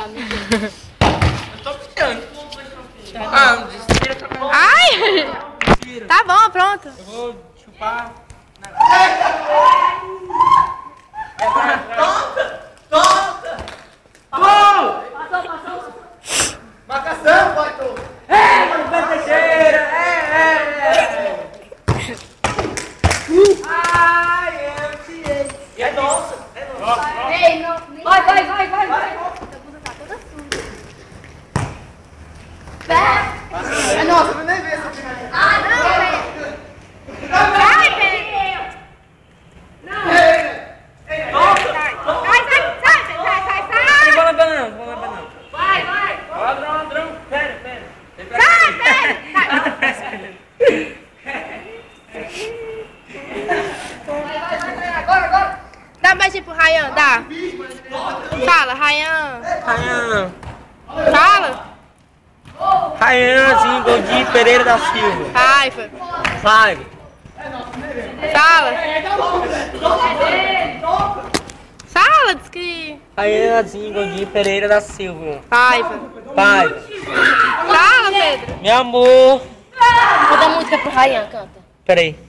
Eu tô brincando. Ah, Ai! Tá bom, pronto. eu vou chupar. Toca! Passou! Marcação, Vitor! Ai, eu tirei! E é nossa! Ei, não. Vai. Essa blusa tá toda suja. É nossa, eu nem vi essa aqui. Ah, não, velho. Vai, velho. Não. Não vou lembrar não, não vou lembrar não. Vai. Ladrão, pera. Vai. Agora. Dá um beijinho pro Ryan, dá. Fala, Ryan. Fala. Ryanzinho, Goldinho Pereira da Silva. Raiva. Vai. Fala. Fala, diz que... Ryanzinho, Goldinho Pereira da Silva. Raiva. Pai. Fala, Pedro. Meu amor. Manda a música pro Ryan, canta. Peraí.